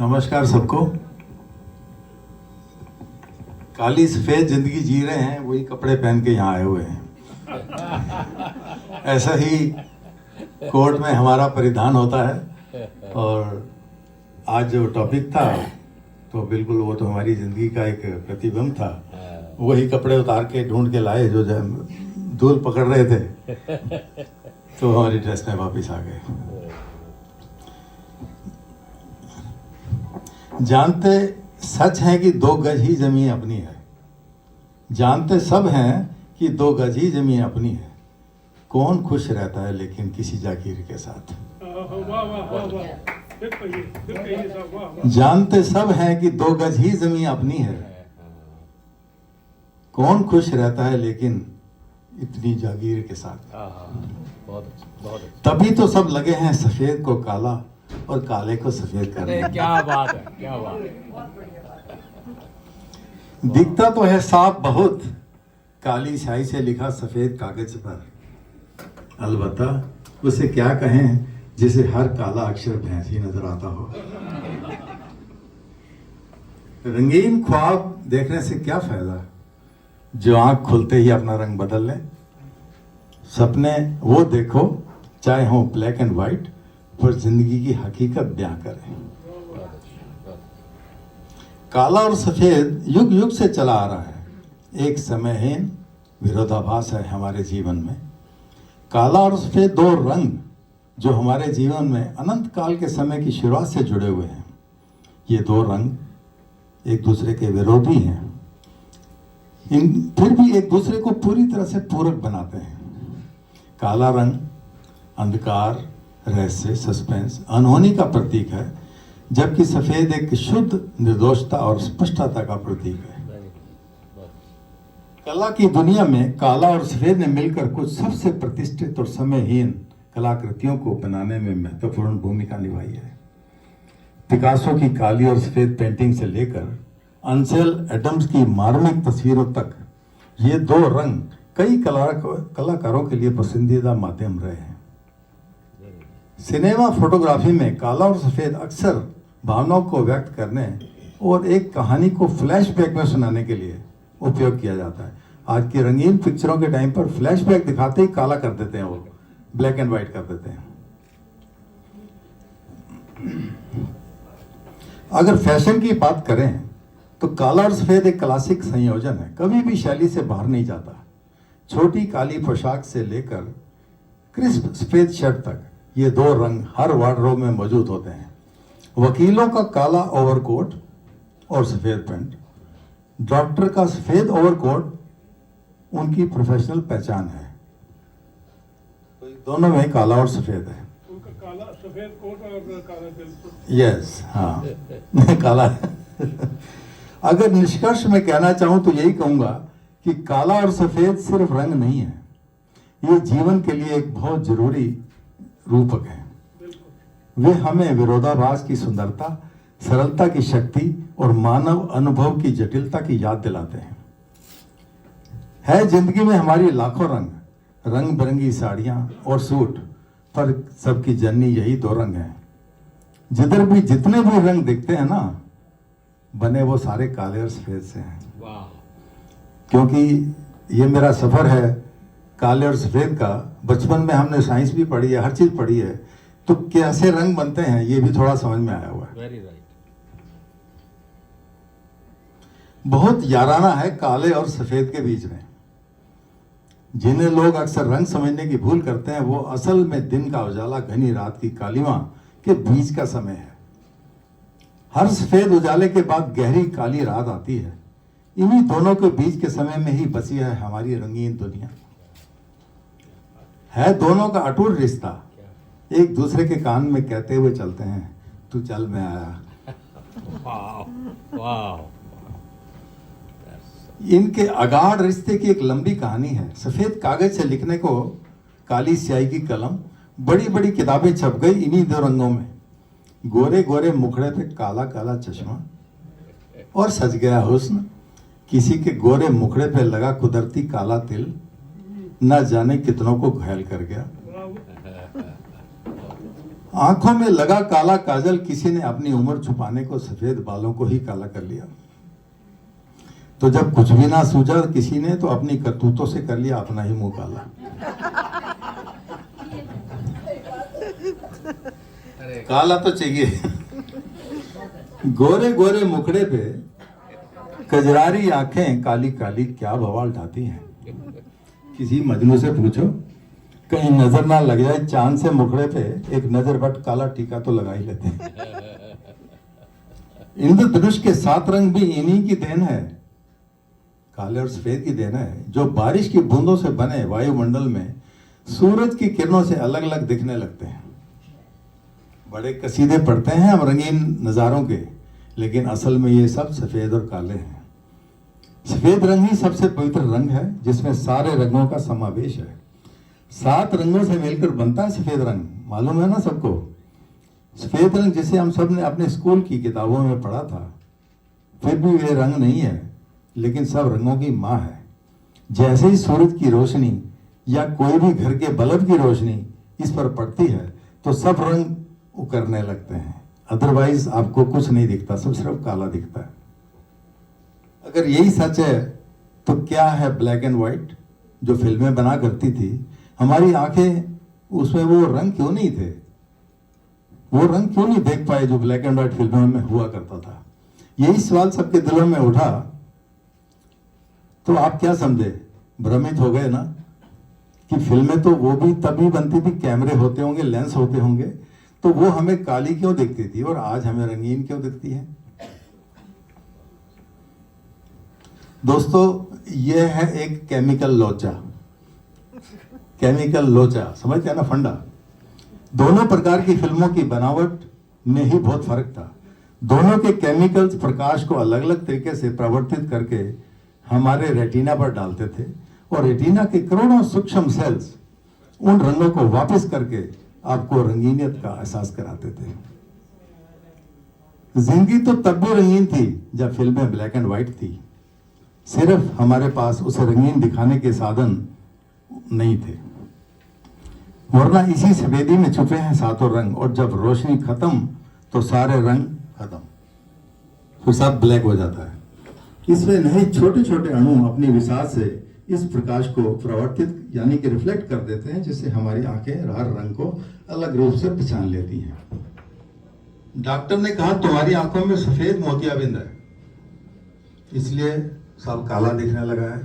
नमस्कार सबको। काली सफेद जिंदगी जी रहे हैं, वही कपड़े पहन के यहाँ आए हुए हैं। ऐसा ही कोर्ट में हमारा परिधान होता है। और आज जो टॉपिक था तो बिल्कुल वो तो हमारी जिंदगी का एक प्रतिबिंब था। वही कपड़े उतार के ढूंढ के लाए जो धूल पकड़ रहे थे, तो हमारी ड्रेस में वापस आ गए। जानते सच है कि 2 गज ही जमीन अपनी है, जानते सब हैं कि 2 गज ही जमीन अपनी है। कौन खुश रहता है लेकिन किसी जागीर के साथ। जानते सब हैं कि 2 गज ही जमीन अपनी है, कौन खुश रहता है लेकिन इतनी जागीर के साथ। बहुत अच्छा। तभी तो सब लगे हैं सफेद को काला और काले को सफेद करने। क्या बात है, क्या बात है। दिखता तो है साफ बहुत, काली स्याही से लिखा सफेद कागज पर। अलबत्ता उसे क्या कहें जिसे हर काला अक्षर भैंस ही नजर आता हो। रंगीन ख्वाब देखने से क्या फायदा, जो आंख खुलते ही अपना रंग बदल ले। सपने वो देखो चाहे हो ब्लैक एंड व्हाइट, पर जिंदगी की हकीकत बयां करें। काला और सफेद युग युग से चला आ रहा है, एक समयहीन विरोधाभास है हमारे जीवन में। काला और सफेद 2 रंग जो हमारे जीवन में अनंत काल के समय की शुरुआत से जुड़े हुए हैं। ये 2 रंग एक दूसरे के विरोधी हैं, फिर भी एक दूसरे को पूरी तरह से पूरक बनाते हैं। काला रंग अंधकार, रहस्य, सस्पेंस, अनहोनी का प्रतीक है, जबकि सफेद एक शुद्ध निर्दोषता और स्पष्टता का प्रतीक है। कला की दुनिया में काला और सफेद ने मिलकर कुछ सबसे प्रतिष्ठित और समयहीन कलाकृतियों को बनाने में महत्वपूर्ण भूमिका निभाई है। पिकासो की काली और सफेद पेंटिंग से लेकर अंसेल एडम्स की मार्मिक तस्वीरों तक, ये 2 रंग कई कलाकारों के लिए पसंदीदा माध्यम रहे हैं। सिनेमा फोटोग्राफी में काला और सफेद अक्सर भावनाओं को व्यक्त करने और एक कहानी को फ्लैशबैक में सुनाने के लिए उपयोग किया जाता है। आज की रंगीन पिक्चरों के टाइम पर फ्लैशबैक दिखाते ही काला कर देते हैं, वो ब्लैक एंड व्हाइट कर देते हैं। अगर फैशन की बात करें तो काला और सफेद एक क्लासिक संयोजन है, कभी भी शैली से बाहर नहीं जाता। छोटी काली पोशाक से लेकर क्रिस्प सफेद शर्ट तक ये 2 रंग हर वार्डरोब में मौजूद होते हैं। वकीलों का काला ओवरकोट और सफेद पैंट, डॉक्टर का सफेद ओवरकोट उनकी प्रोफेशनल पहचान है। तो दोनों में काला और सफेद है। उनका काला सफेद कोट और काला बेल्ट। यस, हाँ काला अगर निष्कर्ष में कहना चाहूं तो यही कहूंगा कि काला और सफेद सिर्फ रंग नहीं है, ये जीवन के लिए एक बहुत जरूरी रूपक है। वे हमें विरोधाभास की सुंदरता, सरलता की शक्ति और मानव अनुभव की जटिलता की याद दिलाते हैं। है जिंदगी में हमारी लाखों रंग, रंग बिरंगी साड़ियां और सूट, पर सबकी जननी यही 2 रंग हैं। जिधर भी जितने भी रंग दिखते हैं ना, बने वो सारे काले और सफेद से हैं। क्योंकि ये मेरा सफर है काले और सफेद का। बचपन में हमने साइंस भी पढ़ी है, हर चीज पढ़ी है, तो कैसे रंग बनते हैं ये भी थोड़ा समझ में आया हुआ है। Very right. बहुत याराना है काले और सफेद के बीच में। जिन्हें लोग अक्सर रंग समझने की भूल करते हैं, वो असल में दिन का उजाला, घनी रात की कालिमा के बीच का समय है। हर सफेद उजाले के बाद गहरी काली रात आती है। इन्हीं दोनों के बीच के समय में ही बसी है हमारी रंगीन दुनिया। है दोनों का अटूट रिश्ता, एक दूसरे के कान में कहते हुए चलते हैं, तू चल मैं आया। इनके अगाध रिश्ते की एक लंबी कहानी है। सफेद कागज से लिखने को काली स्याही की कलम, बड़ी बड़ी किताबें छप गई इन्हीं 2 रंगों में। गोरे गोरे मुखड़े पे काला काला चश्मा और सज गया हुस्न। किसी के गोरे मुखड़े पे लगा कुदरती काला तिल, न जाने कितनों को घायल कर गया। आंखों में लगा काला काजल, किसी ने अपनी उम्र छुपाने को सफेद बालों को ही काला कर लिया। तो जब कुछ भी ना सूझा किसी ने, तो अपनी करतूतों से कर लिया अपना ही मुंह काला। काला तो चाहिए। गोरे गोरे मुखड़े पे कजरारी आंखें काली काली क्या बवाल ढाती हैं। किसी मजनू से पूछो, कहीं नजर ना लग जाए चांद से मुखड़े पे, एक नजर बट काला टीका तो लगा ही लेते हैं। इंद्रधनुष के 7 रंग भी इन्हीं की देन है, काले और सफेद की देन है, जो बारिश की बूंदों से बने वायुमंडल में सूरज की किरणों से अलग अलग दिखने लगते हैं। बड़े कसीदे पढ़ते हैं हम रंगीन नज़ारों के, लेकिन असल में ये सब सफेद और काले हैं। सफेद रंग ही सबसे पवित्र रंग है, जिसमें सारे रंगों का समावेश है। 7 रंगों से मिलकर बनता है सफेद रंग, मालूम है ना सबको। सफेद रंग जिसे हम सब ने अपने स्कूल की किताबों में पढ़ा था, फिर भी वे रंग नहीं है, लेकिन सब रंगों की माँ है। जैसे ही सूरज की रोशनी या कोई भी घर के बल्ब की रोशनी इस पर पड़ती है, तो सब रंग उकरने लगते हैं, अदरवाइज आपको कुछ नहीं दिखता, सब सिर्फ काला दिखता है। अगर यही सच है तो क्या है ब्लैक एंड व्हाइट जो फिल्में बना करती थी, हमारी आंखें उसमें वो रंग क्यों नहीं थे, वो रंग क्यों नहीं देख पाए जो ब्लैक एंड व्हाइट फिल्मों में हुआ करता था। यही सवाल सबके दिलों में उठा, तो आप क्या समझे, भ्रमित हो गए ना कि फिल्में तो वो भी तभी बनती थी, कैमरे होते होंगे, लेंस होते होंगे, तो वो हमें काली क्यों दिखती थी और आज हमें रंगीन क्यों दिखती है। दोस्तों, ये है एक केमिकल लोचा, केमिकल लोचा, समझते हैं ना, फंडा। दोनों प्रकार की फिल्मों की बनावट में ही बहुत फर्क था। दोनों के केमिकल्स प्रकाश को अलग अलग तरीके से प्रवर्तित करके हमारे रेटिना पर डालते थे, और रेटिना के करोड़ों सूक्ष्म सेल्स उन रंगों को वापस करके आपको रंगीनियत का एहसास कराते थे। जिंदगी तो तब भी रंगीन थी जब फिल्में ब्लैक एंड व्हाइट थी, सिर्फ हमारे पास उसे रंगीन दिखाने के साधन नहीं थे, वरना इसी सफेदी में छुपे हैं 7 रंग। और जब रोशनी खत्म तो सारे रंग खत्म, फिर सब ब्लैक हो जाता है। इसमें नहीं छोटे छोटे अणु अपनी विसात से इस प्रकाश को प्रवर्तित यानी कि रिफ्लेक्ट कर देते हैं, जिससे हमारी आंखें हर रंग को अलग रूप से पहचान लेती हैं। डॉक्टर ने कहा तुम्हारी आंखों में सफेद मोतियाबिंद है, इसलिए सब काला दिखने लगा है।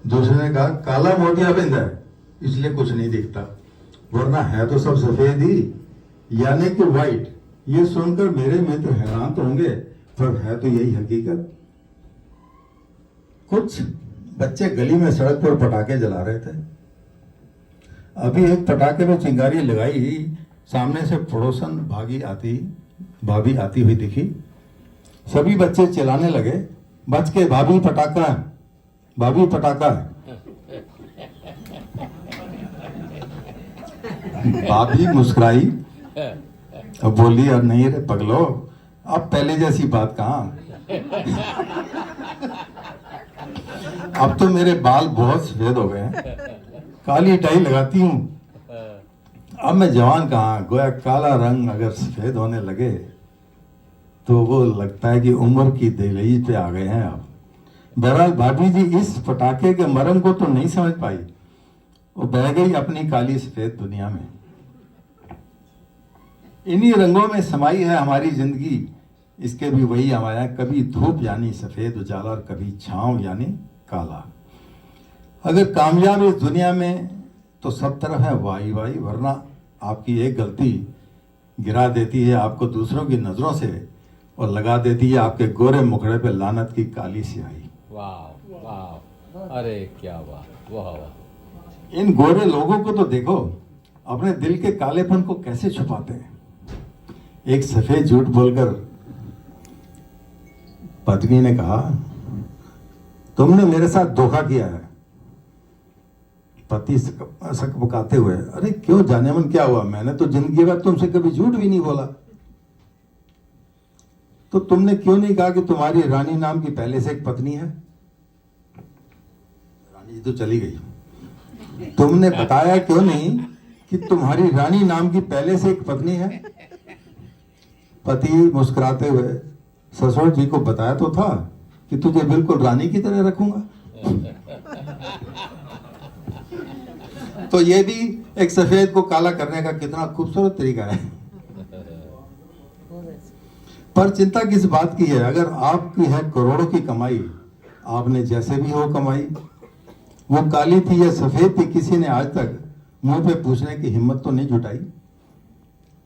दूसरे ने कहा काला मोतियाबिंद है, इसलिए कुछ नहीं दिखता, वरना है तो सब सफेद ही, यानी कि व्हाइट। ये सुनकर मेरे मित्र हैरान तो होंगे, पर है तो यही हकीकत। कुछ बच्चे गली में सड़क पर पटाखे जला रहे थे। अभी एक पटाखे में चिंगारी लगाई, सामने से पड़ोसन भाभी आती हुई दिखी। सभी बच्चे चिल्लाने लगे, बच के, भाभी पटाखा है, भाभी पटाखा है। भाभी मुस्कुराई और बोली, अब नहीं रे पगलो, अब पहले जैसी बात कहाँ, अब तो मेरे बाल बहुत सफेद हो गए हैं, काली टाई लगाती हूँ, अब मैं जवान कहाँ। गोया काला रंग अगर सफेद होने लगे तो वो लगता है कि उम्र की दहलीज पे आ गए हैं आप। बहरहाल भाभी जी इस पटाखे के मरम को तो नहीं समझ पाई, वो बह गई अपनी काली सफेद दुनिया में। इन्हीं रंगों में समाई है हमारी जिंदगी, इसके भी वही हमारा, कभी धूप यानी सफेद उजाला और कभी छांव यानी काला। अगर कामयाब इस दुनिया में तो सब तरफ है वाई वाई, वरना आपकी एक गलती गिरा देती है आपको दूसरों की नजरों से और लगा देती है आपके गोरे मुखड़े पे लानत की काली स्याही। वाह वाह, अरे क्या वाह, वाह वाह। इन गोरे लोगों को तो देखो, अपने दिल के कालेपन को कैसे छुपाते हैं। एक सफेद झूठ बोलकर पत्नी ने कहा, तुमने मेरे साथ धोखा किया है। पति सकपकाते हुए, अरे क्यों, जाने मन क्या हुआ, मैंने तो जिंदगी भर तुमसे कभी झूठ भी नहीं बोला। तो तुमने क्यों नहीं कहा कि तुम्हारी रानी नाम की पहले से एक पत्नी है। रानी जी तो चली गई। तुमने बताया क्यों नहीं कि तुम्हारी रानी नाम की पहले से एक पत्नी है? पति मुस्कुराते हुए ससुर जी को बताया तो था कि तुझे बिल्कुल रानी की तरह रखूंगा। तो ये भी एक सफेद को काला करने का कितना खूबसूरत तरीका है। पर चिंता किस बात की है? अगर आपकी है करोड़ों की कमाई, आपने जैसे भी हो कमाई, वो काली थी या सफेद थी, किसी ने आज तक मुंह पे पूछने की हिम्मत तो नहीं जुटाई।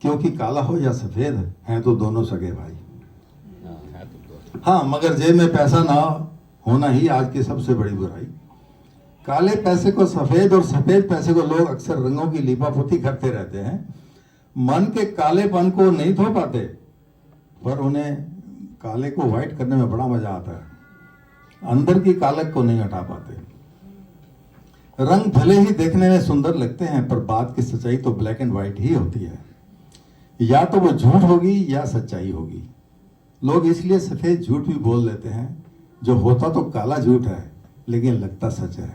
क्योंकि काला हो या सफेद हैं तो दोनों सगे भाई। हाँ, मगर जेब में पैसा ना होना ही आज की सबसे बड़ी बुराई। काले पैसे को सफेद और सफेद पैसे को लोग अक्सर रंगों की लीपापोती करते रहते हैं। मन के कालेपन को नहीं धो पाते, पर उन्हें काले को व्हाइट करने में बड़ा मजा आता है। अंदर की कालक को नहीं हटा पाते। रंग भले ही देखने में सुंदर लगते हैं, पर बात की सच्चाई तो ब्लैक एंड व्हाइट ही होती है। या तो वो झूठ होगी या सच्चाई होगी। लोग इसलिए सफेद झूठ भी बोल लेते हैं, जो होता तो काला झूठ है लेकिन लगता सच है।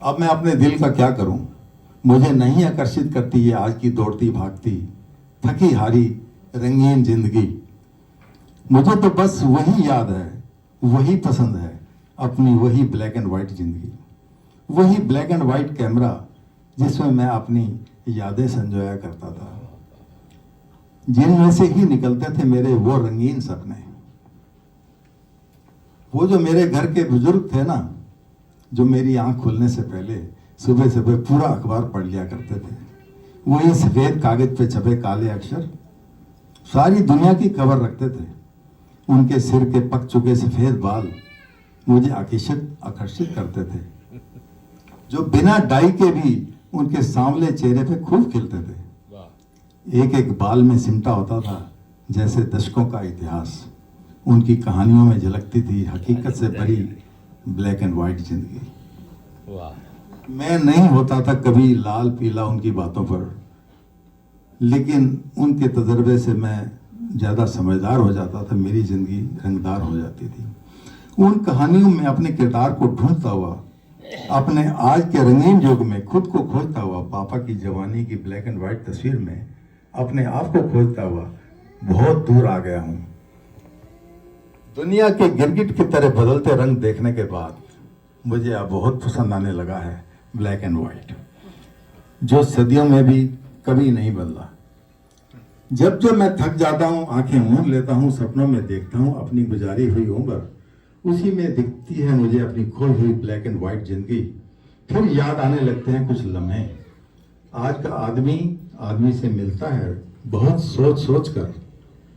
अब मैं अपने दिल का क्या करूं? मुझे नहीं आकर्षित करती ये आज की दौड़ती भागती थकी हारी रंगीन जिंदगी। मुझे तो बस वही याद है, वही पसंद है, अपनी वही ब्लैक एंड व्हाइट जिंदगी, वही ब्लैक एंड व्हाइट कैमरा जिसमें मैं अपनी यादें संजोया करता था, जिनमें से ही निकलते थे मेरे वो रंगीन सपने। वो जो मेरे घर के बुजुर्ग थे ना, जो मेरी आंख खुलने से पहले सुबह सुबह पूरा अखबार पढ़ लिया करते थे। वही सफेद कागज पे छपे काले अक्षर सारी दुनिया की खबर रखते थे। उनके सिर के पक चुके सफेद बाल मुझे आकर्षित करते थे, जो बिना डाई के भी उनके सांवले चेहरे पे खूब खिलते थे। एक एक बाल में सिमटा होता था जैसे दशकों का इतिहास। उनकी कहानियों में झलकती थी हकीकत से भरी ब्लैक एंड व्हाइट जिंदगी। मैं नहीं होता था कभी लाल पीला उनकी बातों पर, लेकिन उनके तजर्बे से मैं ज्यादा समझदार हो जाता था। मेरी जिंदगी रंगदार हो जाती थी। उन कहानियों में अपने किरदार को ढूंढता हुआ, अपने आज के रंगीन युग में खुद को खोजता हुआ, पापा की जवानी की ब्लैक एंड व्हाइट तस्वीर में अपने आप को खोजता हुआ बहुत दूर आ गया हूं। दुनिया के गिरगिट की तरह बदलते रंग देखने के बाद मुझे अब बहुत पसंद आने लगा है ब्लैक एंड व्हाइट, जो सदियों में भी कभी नहीं बदला। जब जब मैं थक जाता हूं, आंखें मूंद लेता हूं, सपनों में देखता हूं अपनी गुजारी हुई उम्र, उसी में दिखती है मुझे अपनी खोई हुई ब्लैक एंड व्हाइट जिंदगी। फिर याद आने लगते हैं कुछ लम्हे। आज का आदमी से मिलता है बहुत सोच सोच कर,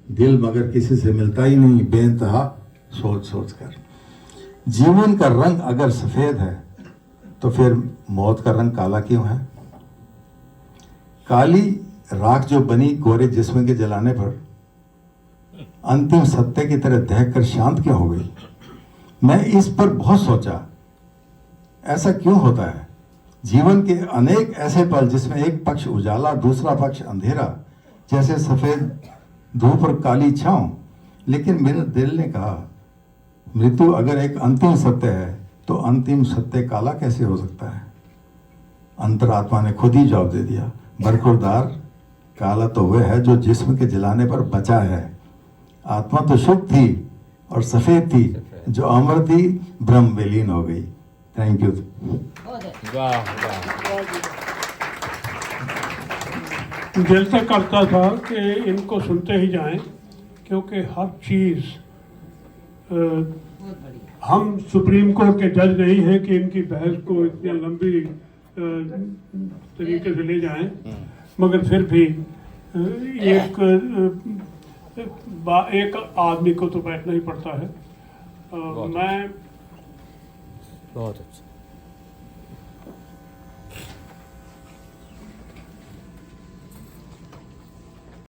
दिल मगर किसी से मिलता ही नहीं बेइंतहा सोच सोच कर। जीवन का रंग अगर सफेद है तो फिर मौत का रंग काला क्यों है? काली राख जो बनी गोरे जिस्म के जलाने पर अंतिम सत्य की तरह दहक कर शांत क्यों हो गई? मैं इस पर बहुत सोचा, ऐसा क्यों होता है? जीवन के अनेक ऐसे पल जिसमें एक पक्ष उजाला दूसरा पक्ष अंधेरा, जैसे सफेद धूप और काली छांव। लेकिन मेरे दिल ने कहा, मृत्यु अगर एक अंतिम सत्य है तो अंतिम सत्य काला कैसे हो सकता है? अंतरात्मा ने खुद ही जवाब दे दिया, बरखुरदार, काला तो वह है जो जिस्म के जलाने पर बचा है। आत्मा तो शुद्ध थी और सफेद थी, जो अमर थी ब्रह्म विलीन हो गई। Thank you. वाह वाह। दिल से करता था कि इनको सुनते ही जाएं, क्योंकि हर चीज़ हम सुप्रीम कोर्ट के जज नहीं हैं कि इनकी बहस को इतनी लंबी तरीके से ले जाएं, मगर फिर भी एक आदमी को तो बैठना ही पड़ता है। मैं बहुत अच्छा।